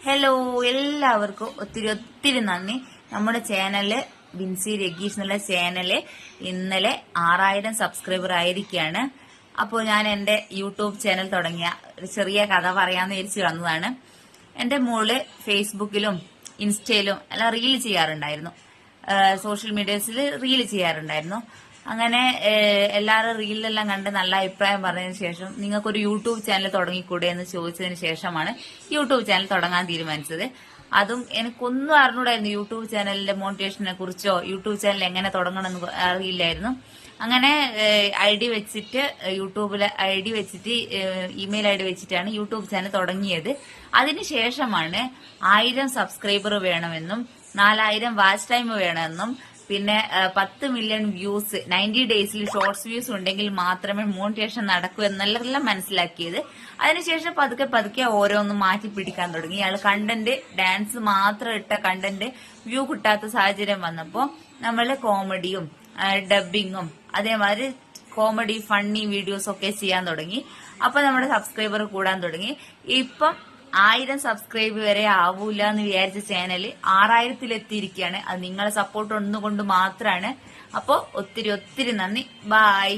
Hello, എല്ലാവർക്കും ഒത്തിരി ഒത്തിരി നന്ദി. നമ്മുടെ ചാനല് ബിൻസി രഗീഷ് എന്നുള്ള ചാനല് ഇന്നലെ 6000 സബ്സ്ക്രൈബർ ആയിരിക്കുകയാണ്. അപ്പോൾ ഞാൻ എന്റെ യൂട്യൂബ് ചാനൽ തുടങ്ങിയ ഒരു ചെറിയ കഥ പറയാമെന്ന് വിചാരിച്ചു വന്നതാണ്. എന്റെ മോള് ഫേസ്ബുക്കിലും ഇൻസ്റ്റയിലും എല്ലാം റീൽ ചെയ്യാറുണ്ടായിരുന്നു, സോഷ്യൽ മീഡിയസിൽ റീൽ ചെയ്യാറുണ്ടായിരുന്നു. അങ്ങനെ എല്ലാവരും റീലിലെല്ലാം കണ്ട് നല്ല അഭിപ്രായം പറഞ്ഞതിന് ശേഷം നിങ്ങൾക്കൊരു യൂട്യൂബ് ചാനൽ തുടങ്ങിക്കൂടെ എന്ന് ചോദിച്ചതിന് ശേഷമാണ് യൂട്യൂബ് ചാനൽ തുടങ്ങാൻ തീരുമാനിച്ചത്. അതും എനിക്കൊന്നും അറിഞ്ഞൂടായിരുന്നു, യൂട്യൂബ് ചാനലിന്റെ മോണിറ്റേഷനെ കുറിച്ചോ യൂട്യൂബ് ചാനൽ എങ്ങനെ തുടങ്ങണമെന്ന് അറിയില്ലായിരുന്നു. അങ്ങനെ യൂട്യൂബിലെ ഐഡി വെച്ചിട്ട് ഇമെയിൽ ഐഡി വെച്ചിട്ടാണ് യൂട്യൂബ് ചാനൽ തുടങ്ങിയത്. അതിനുശേഷമാണ് 1000 സബ്സ്ക്രൈബർ വേണമെന്നും 4000 വാച്ച് ടൈം വേണമെന്നും പിന്നെ 10 മില്യൺ വ്യൂസ് 90 ഡേയ്സിൽ ഷോർട്സ് വ്യൂസ് ഉണ്ടെങ്കിൽ മാത്രമേ മോണിറ്റേഷൻ നടക്കൂ എന്നെല്ലാം മനസ്സിലാക്കിയത്. അതിനുശേഷം പതുക്കെ പതുക്കെ ഓരോന്നും മാറ്റി പിടിക്കാൻ തുടങ്ങി. ഇയാൾ കണ്ടന്റ് ഡാൻസ് മാത്രം ഇട്ട കണ്ടന്റ് വ്യൂ കിട്ടാത്ത സാഹചര്യം വന്നപ്പോ നമ്മള് കോമഡിയും ഡബിങ്ങും അതേമാതിരി കോമഡി ഫണ്ണി വീഡിയോസ് ഒക്കെ ചെയ്യാൻ തുടങ്ങി. അപ്പൊ നമ്മുടെ സബ്സ്ക്രൈബർ കൂടാൻ തുടങ്ങി. ഇപ്പം 1000 സബ്സ്ക്രൈബ് വരെ ആവൂല എന്ന് വിചാരിച്ച ചാനല് 6000 എത്തിയിരിക്കുകയാണ്. അത് നിങ്ങളെ സപ്പോർട്ട് ഒന്നുകൊണ്ട് മാത്രമാണ്. അപ്പോ ഒത്തിരി ഒത്തിരി നന്ദി. ബൈ.